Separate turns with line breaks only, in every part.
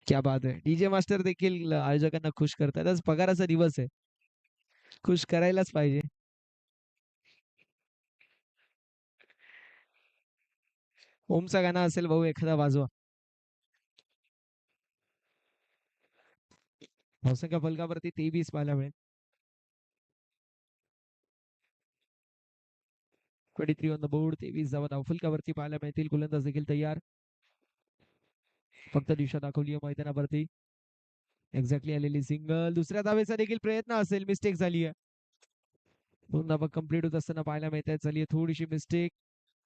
क्या बात आहे. डीजे मास्टर देखील आयोजकांना खुश करतात. आज पगाराचा दिवस आहे. खुश करायलाच पाहिजे. ओमचा गाणं असेल भाऊ एखादा वाजवा. धावसंख्या फलकावरती 23 पाहायला मिळेल. 23 ऑन द बोर्ड. 23 धावा धावफलकावरती पाहायला मिळतील. गोलंदाज देखील तयार. फक्त दिशा दाखवली आहे मैदानावरती. एक्झॅक्टली आलेली सिंगल. दुसऱ्या धावेचा देखील प्रयत्न असेल. मिस्टेक झाली आहे. 2 धावा कंप्लीट होत असताना पाहायला मिळत आहेत. झाली आहे थोडीशी मिस्टेक.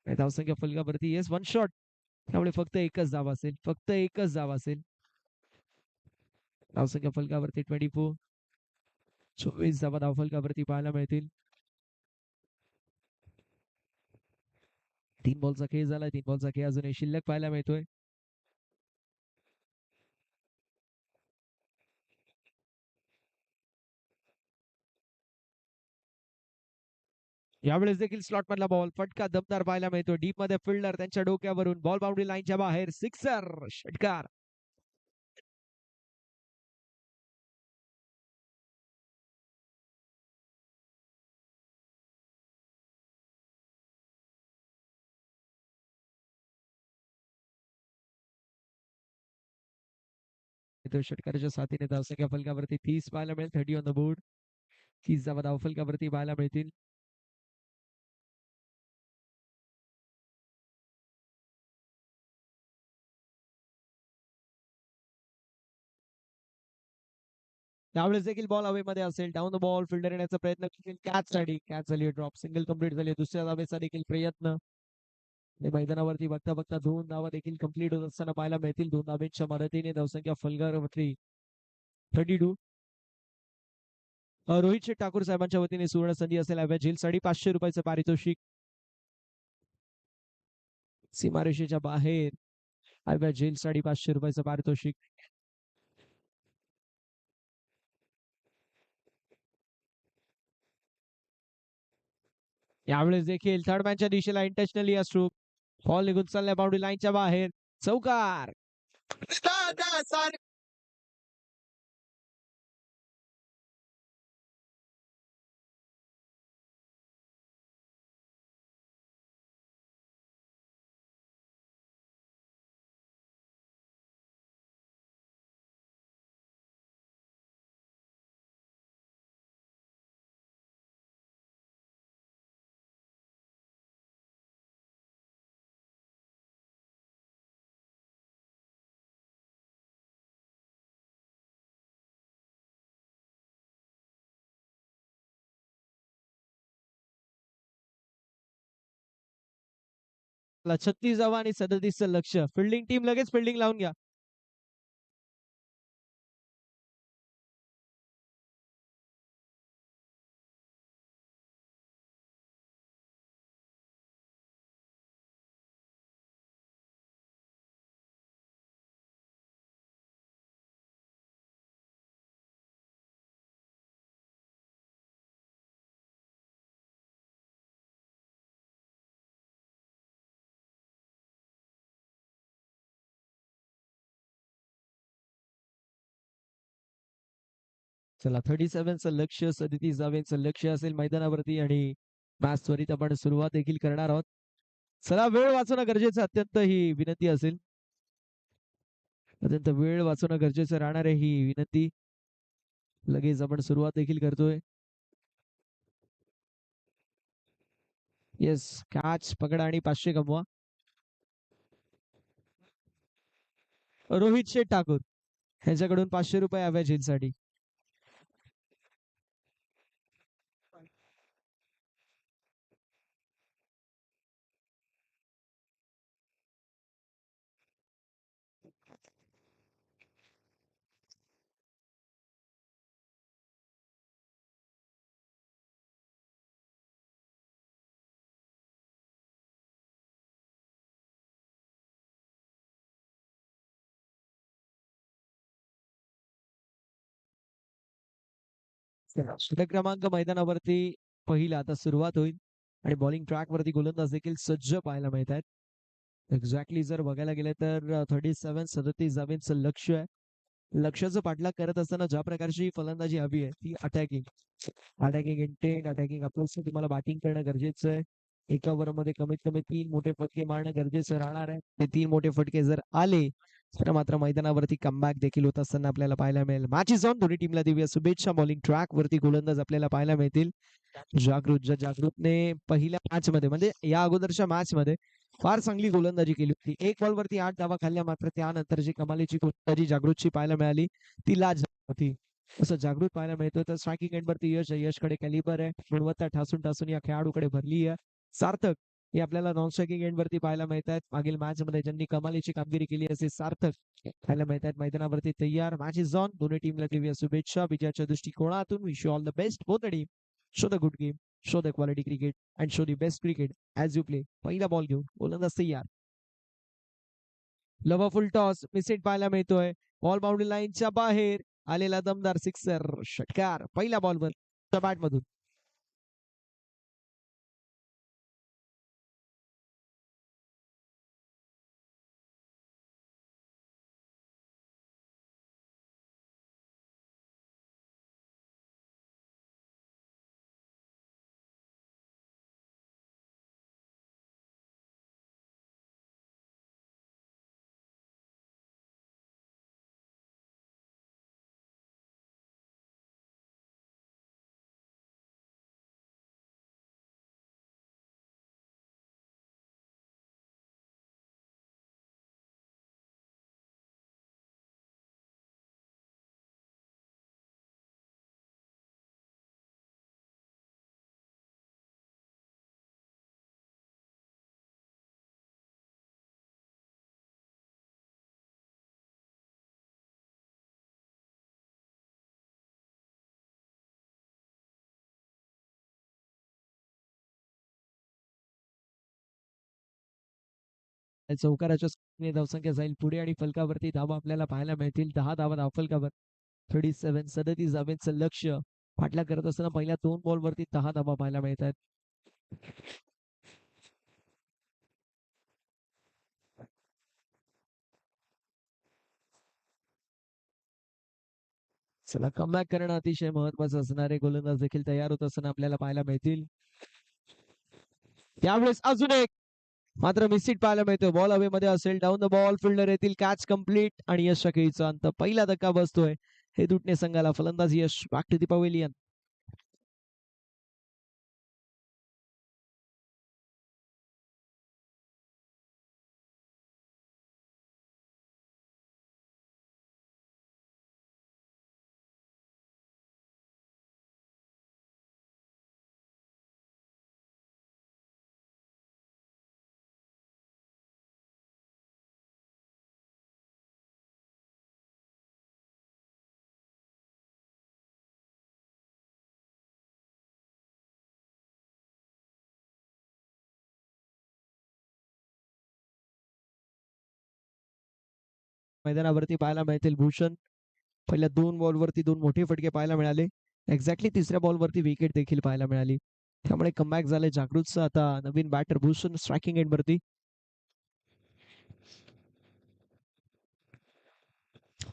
धावसंख्या फलकावरती येस 1 शॉट. त्यामुळे फक्त एकच धाव असेल. फक्त एकच धाव असेल. धावसंख्या फलकावरती 24. 24 धावा धावफलकावरती पाहायला मिळतील. 3 बॉलचा खेळ झाला. 3 बॉलचा खेळ अजूनही शिल्लक पाहायला मिळतोय. यावेळेस देखील स्लॉट मधला बॉल फटका दमदार पाहायला मिळतो. डीप मध्ये फिल्डर त्यांच्या डोक्यावरून बॉल बाउंड्री लाईनच्या बाहेर. सिक्सर. षटकार. षटकाराच्या साथीने धावसंख्या फलकावरती 30 पाहायला मिळेल. 30 ऑन द बोर्ड. 30 धावा धावफलकावरती पाहायला मिळतील. त्यावेळेस देखील बॉल हवेमध्ये असेल. डाऊन द बॉल फिल्डर येण्याचा प्रयत्न कॅच साठी. कॅच झाली. ड्रॉप सिंगल कंप्लीट झाली. दुसऱ्या धावेचा देखील प्रयत्न. मैदानावरती बघता बघता 2 धावा देखील कंप्लीट होत असताना पाहायला मिळतील. 2 धावेच्या मदतीने धावसंख्या फलकावरती 32. रोहित शेठ ठाकूर साहेबांच्या वतीने सुवर्ण संधी असेल. अव्या झील ₹550 पारितोषिक. सीमारेषेच्या बाहेर अव्या झील ₹550 पारितोषिक. यावेळेस देखील थर्ड मॅनच्या दिशेला इंटेन्शनली अस्ट्रो बॉल निघून चालल्या बाउंड्री लाईनच्या बाहेर. चौकार. ला 36 धावा आणि 37चं लक्ष. फिल्डिंग टीम लगेच फिल्डिंग लावून घ्या. चला 37चं लक्ष 37 धावेचं लक्ष असेल मैदानावरती आणि मॅच त्वरित आपण सुरुवात देखील करणार आहोत. चला वेळ वाचवणं गरजेचं अत्यंत ही विनंती असेल. अत्यंत वेळ वाचवणं गरजेचं राहणार आहे ही विनंती. लगेच आपण सुरुवात देखील करतोय. येस कॅच पकडा आणि 500 कमवा. रोहित शेठ ठाकूर यांच्याकडून ₹500 हव्या झीलसाठी. षटक क्रमांक मैदानावरती पहिला आता सुरुवात होईल आणि बॉलिंग ट्रॅक वरती गोलंदाज देखील सज्ज पाहायला मिळत आहेत. एक्झॅक्टली जर बघायला गेलं तर 37 धावेचं लक्ष आहे. लक्ष्याचं पाठलाग करत असताना ज्या प्रकारची फलंदाजी हवी आहे ती अटॅकिंग इंटेंट, अटॅकिंग अप्रोच तुम्हाला बॅटिंग करणं गरजेचं आहे. एका ओव्हरमध्ये कमीत कमी 3 मोठे फटके मारणं गरजेचं राहणार आहे. ते 3 मोठे फटके जर आले तर मात्र मैदानावरती कमबॅक देखील होत असताना आपल्याला पाहायला मिळेल. Match is on. दोन्ही टीमला देऊया शुभेच्छा. बॉलिंग ट्रॅक वरती गोलंदाज आपल्याला पाहायला मिळतील. जागृतने पहिल्या मॅच मध्ये म्हणजे या अगोदरच्या मॅच मध्ये फार चांगली गोलंदाजी केली होती. एक बॉल वरती 8 धावा खाल्ल्या, मात्र त्यानंतर जी कमालीची गोलंदाजी जागृतची पाहायला मिळाली ती लाज होती. असं जागृत पाहायला मिळतोय. तर स्ट्रायकिंग एंड वरती यशकडे कॅलिबर आहे, गुणवत्ता ठासून ठासून या खेळाडूकडे भरली आहे. सार्थक हे आपल्याला नॉन स्ट्रायकिंग एंड वरती पाहायला मिळत आहेत. मागील मॅच मध्ये ज्यांनी कमालीची कामगिरी केली असे सार्थक पाहायला मिळत आहेत मैदानावरती तयार. Match is on. दोन्ही टीमला देऊया शुभेच्छा. विजयाच्या दृष्टिकोनातून wish you all the best both team. Show the good game, show the quality cricket and show the best cricket as you play. पहिला बॉल घेऊन गोलंदाज तयार. लवफुल टॉस मिसेट पाहायला मिळतोय. बॉल बाउंड्री लाईनच्या बाहेर आलेला दमदार सिक्सर, षटकार पहिल्या बॉलवर बॅट मधून. चौकाराच्या धावसंख्या जाईल पुढे आणि फलकावरती धावा आपल्याला पाहायला मिळतील. 10 धावा धावफलकावर. 37 धावेचं लक्ष पाठला करत असताना पहिल्या 2 बॉल वरती 10 धावा पाहायला मिळत आहेत. चला कमबॅक करणं अतिशय महत्वाचं असणारे गोलंदाज देखील तयार होत असताना आपल्याला पाहायला मिळतील. त्यावेळेस अजून एक मात्र मिसिट पाहायला मिळतोय. बॉल हवेमध्ये असेल, डाऊन द बॉल फिल्डर येतील, कॅच कम्प्लीट आणि यशच्या खेळीचा अंत. पहिला धक्का बसतोय हे दुटणे संघाला. फलंदाज यश बॅक टू दी पवेलियन. मैदानावरती पाहायला मिळतील भूषण. पहिल्या 2 बॉलवरती 2 मोठे फटके पाहायला मिळाले. एक्झॅक्टली तिसऱ्या बॉलवरती विकेट देखील पाहायला मिळाली. त्यामुळे कमबॅक झाले जागृतचं. आता नवीन बॅटर भूषण स्ट्रायकिंग एंड वरती.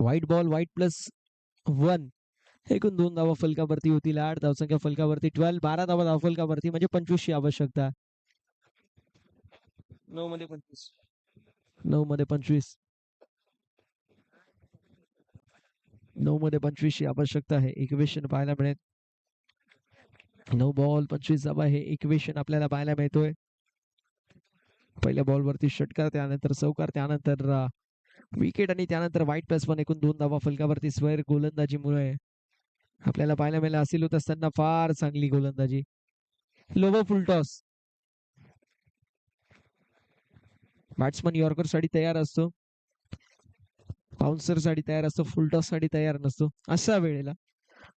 White ball, white +1. एकूण 2 धावा फलकावरती होतील. 8 धावसंख्या फलकावरती. 12 धावा धावफलकावरती म्हणजे 25 ची आवश्यकता. 9 मध्ये 25. 9 मध्ये 25. 9 मध्ये 25 ची आवश्यकता आहे. इक्वेशन पाहायला मिळेल. 9 बॉल 25 धावा हे इक्वेशन आपल्याला पाहायला मिळतोय. पहिल्या बॉलवरती षटकार, त्यानंतर चौकार, त्यानंतर विकेट आणि त्यानंतर व्हाईट +1. एकूण 2 धावा फलकावरती. स्वैर गोलंदाजीमुळे आपल्याला पाहायला मिळालं. असेल होत असताना फार चांगली गोलंदाजी. लोवर फुल टॉस. बॅट्समन यॉर्कर साठी तयार असतो, बाउन्सर साठी तयार असतो, फुलटॉस साठी तयार नसतो अशा वेळेला.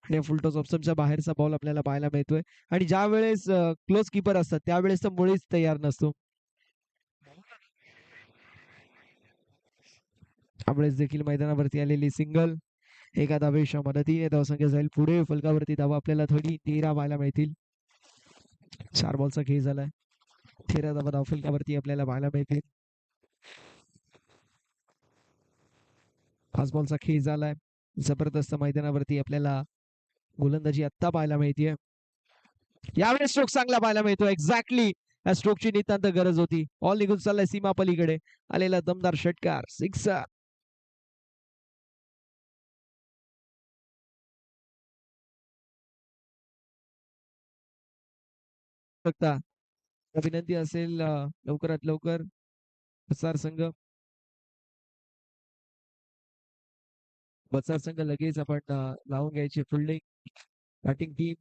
आणि फुलटॉस ऑप्शनच्या बाहेरचा बॉल आपल्याला पाहायला मिळतोय. आणि ज्या वेळेस क्लोज कीपर असतात त्यावेळेस तर मुळीच तयार नसतो. त्यावेळेस देखील मैदानावरती आलेली सिंगल एका धावेच्या मदतीने धावसंख्या जाईल पुढे. फलकावरती धावा आपल्याला 13 पाहायला मिळतील. 4 बॉलचा खेळ झालाय. 13 धावा धावफलकावरती आपल्याला पाहायला मिळतील. 5 बॉलचा खेळ झालाय. जबरदस्त मैदानावरती आपल्याला गोलंदाजी आत्ता पाहायला मिळतीये. यावेळेस स्ट्रोक चांगला पाहायला मिळतो. एक्झॅक्टली या स्ट्रोकची नितांत गरज होती. बॉल निघून चाललाय सीमा पलीकडे आलेला दमदार षटकार, सिक्सर. विनंती असेल लवकरात लवकर प्रसार संघ लगेच आपण लावून घ्यायची फिल्डिंग बॅटिंग टीम.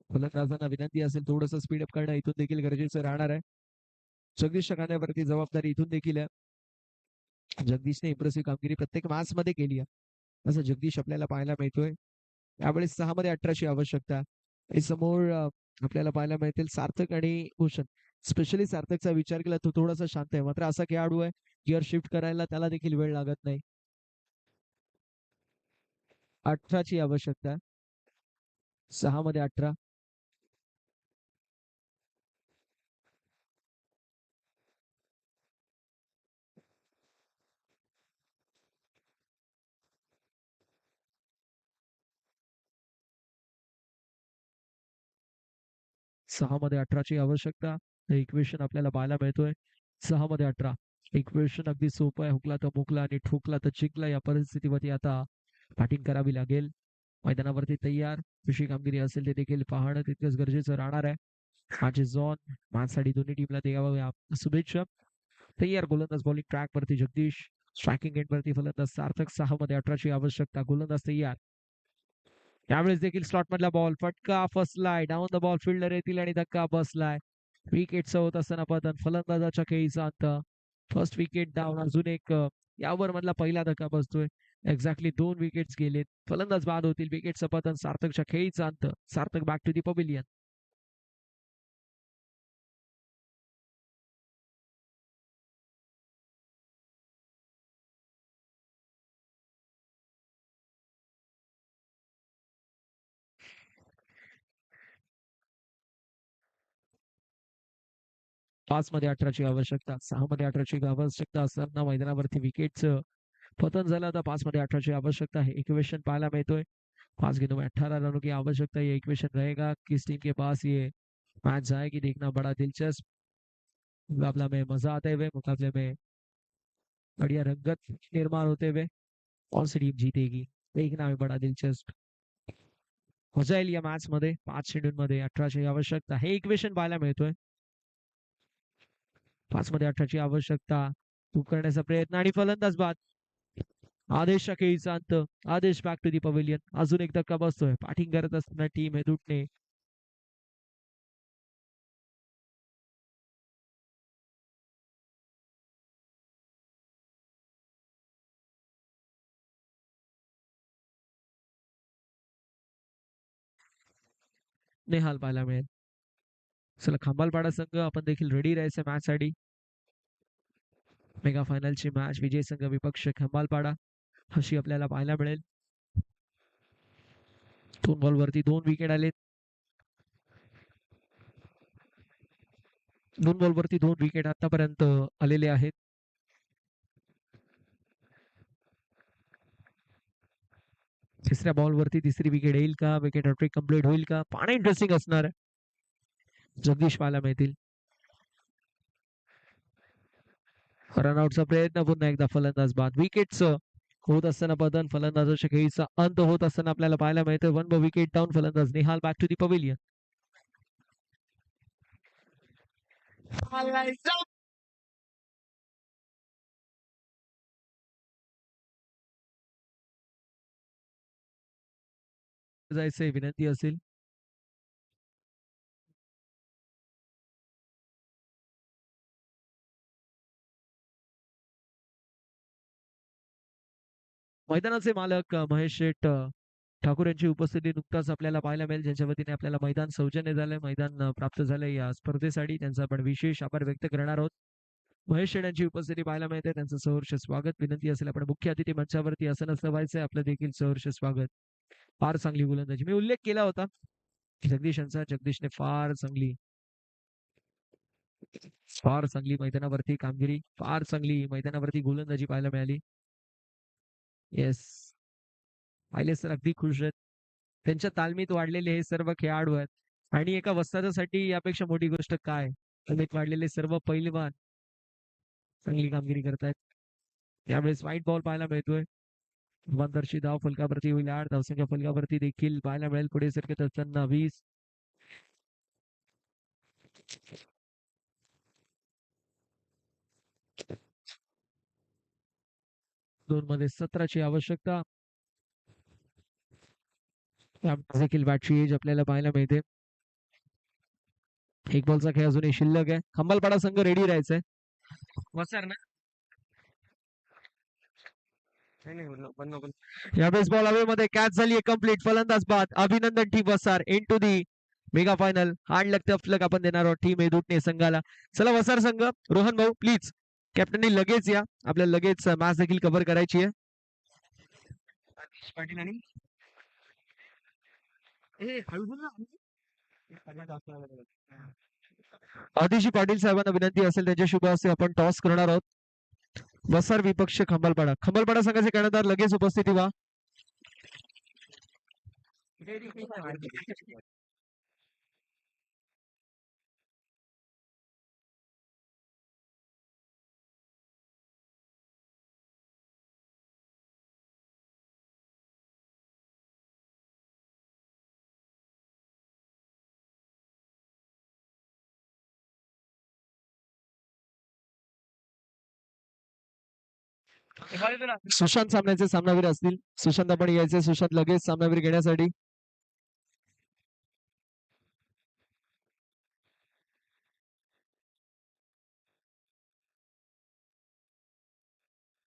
फलंदाजांना विनंती असेल थोडस स्पीडअप करणं इथून देखील गरजेचं राहणार आहे. जगदीश खाण्यावरती जबाबदारी इथून देखील आहे. जगदीशने इम्प्रेसिव्ह कामगिरी प्रत्येक मॅच मध्ये केली आहे असं जगदीश आपल्याला पाहायला मिळतोय. यावेळेस 6 मध्ये 18ची आवश्यकता आणि समोर आपल्याला पाहायला मिळतील सार्थक आणि भूषण. स्पेशली सार्थकचा विचार केला तो थोडासा शांत आहे, मात्र असा खेळाडू आहे गिअर शिफ्ट करायला त्याला देखील वेळ लागत नाही. 18ची आवश्यकता, 6 मध्ये 18. 6 मध्ये 18ची आवश्यकता. इक्वेशन आपल्याला पाहायला मिळतोय 6 मध्ये 18. इक्वेशन अगदी सोपं आहे. हुकला तर मुकला आणि ठोकला तर चिकला. या परिस्थितीमध्ये आता बॅटिंग करावी लागेल. मैदानावरती तयार कशी कामगिरी असेल ते देखील पाहणं तितकंच गरजेचं राहणार आहे. Matches on. मॅचसाठी दोन्ही टीमला द्याव्या शुभेच्छा. तयार गोलंदाज बॉलिंग ट्रॅक वरती जगदीश, स्ट्रायकिंग एंड वरती फलंदाज सार्थक. 6 मध्ये 18ची आवश्यकता. गोलंदाज तयार. यावेळेस देखील स्लॉट मधला बॉल फटका फसलाय. डाऊन द बॉल फिल्डर येतील आणि धक्का बसलाय. विकेटचं होत असताना पतन. फलंदाजाच्या खेळीचा अंत. First wicket down. अजून एक यावर मधला पहिला धक्का बसतोय. एक्झॅक्टली 2 विकेट्स गेलेत. फलंदाज बाद होतील. विकेटचं पतन. सार्थकच्या खेळीचा अंत. सार्थक बॅक टू दी पवेलियन. 5 मध्ये 18ची आवश्यकता. 6 मध्ये 18ची आवश्यकता असताना मैदानावरती विकेटचं पतन झालं. आता 5 मध्ये 18ची आवश्यकता है. इक्वेशन पाहायला मिळतोय. 5 गेंदों में 18 रनों की आवश्यकता. ये इक्वेशन रहेगा किस टीम के पास ये मैच जाएगी देखना बड़ा दिलचस्प. मुकाबला में मजा आते हुए, मुकाबले में बढ़िया रंगत निर्माण होते हुए कौन सी टीम जीतेगी देखना है बड़ा दिलचस्प. मजा येईल या मॅच मध्ये. 5 शेड्यूल मध्ये 18ची आवश्यकता. हे इक्वेशन पाहायला मिळतोय. 5 मध्ये 18ची आवश्यकता. तू करण्याचा प्रयत्न आणि फलंदाज बाद. आदेश खेळीचा अंत. आदेश बॅक टू दी पवेलियन. अजून एक धक्का बसतोय. बॅटिंग करत असताना टीम हे तुटणे. निहाल पाहायला मिळेल. चला खंबालपाडा संघ आपण देखील रेडी राहायचं मॅच साठी. मेगा फायनलची मॅच विजय संघ विपक्ष खंबालपाडा अशी आपल्याला पाहायला मिळेल. 2 बॉल वरती 2 विकेट आले. 2 बॉल वरती 2 विकेट आतापर्यंत आलेले आहेत. तिसऱ्या बॉल वरती तिसरी विकेट येईल का? विकेट हॅट्रिक कंप्लीट होईल का? पाणी इंटरेस्टिंग असणार आहे. जगदीश पाहायला मिळतील. रनआउटचा प्रयत्न. पुन्हा एकदा फलंदाज बाद. विकेटचं होत असताना पतन. फलंदाजाच्या खेळीचा अंत होत असताना आपल्याला पाहायला मिळतं. 1 विकेट डाऊन. फलंदाज Nihal back to the pavilion. जायचंय विनंती असेल. मैदानाचे मालक महेश शेठ ठाकूर यांची उपस्थिती नुकताच आपल्याला पाहायला मिळेल, ज्यांच्या वतीने आपल्याला मैदान सौजन्य झालंय, मैदान प्राप्त झालंय या स्पर्धेसाठी त्यांचा आपण विशेष आभार व्यक्त करणार आहोत. महेश शेठ यांची उपस्थिती पाहायला मिळते. त्यांचं सहर्ष स्वागत. विनंती असेल आपण मुख्य अतिथी मंचावरती असं नसलं व्हायचंय आपलं देखील सहर्ष स्वागत. फार चांगली गोलंदाजी मी उल्लेख केला होता जगदीश यांचा. जगदीशने फार चांगली मैदानावरती कामगिरी, फार चांगली मैदानावरती गोलंदाजी पाहायला मिळाली. येस पाहिले सर अगदी खुश आहेत. त्यांच्या तालमीत वाढलेले हे सर्व खेळाडू आहेत आणि एका वस्तादासाठी यापेक्षा मोठी गोष्ट काय. तालमीत वाढलेले सर्व पैलवान चांगली कामगिरी करतायत. त्यावेळेस व्हाईट बॉल पाहायला मिळतोय. रूपांतरची धाव फलकावरती होईल. 8 धावसंख्या फलकावरती देखील पाहायला मिळेल. पुढे सरकत असताना 20. दोन मध्ये 17ची आवश्यकता. देखील बॅटची एज आपल्याला पाहायला मिळते. एक बॉलचा खेळ अजूनही शिल्लक आहे. खंबालपाडा संघ रेडी राहायचंय. वसर ना यावेळेस बॉल हवेमध्ये कॅच झाली कंप्लीट. फलंदाज बाद. अभिनंदन टीम वसार in to the mega final. Hard luck tough luck आपण देणार आहोत टीम एदुटणे संघाला. चला वसार संघ, रोहन भाऊ प्लीज कॅप्टननी लगेच या. आपल्याला लगेच मॅच देखील कव्हर करायची आहे. पाटील आणि आदिशी पाटील साहेबांना विनंती असेल त्यांच्या शुभ हस्ते आपण टॉस करणार आहोत. वसार विपक्ष खंबालपाडा. खंबालपाडा संघाचे कर्णधार लगेच उपस्थिती व्हा. सुशांत सामन्याचे सामनावीर असतील. सुशांत आपण यायचे. सुशांत लगेच सामनावीर घेण्यासाठी.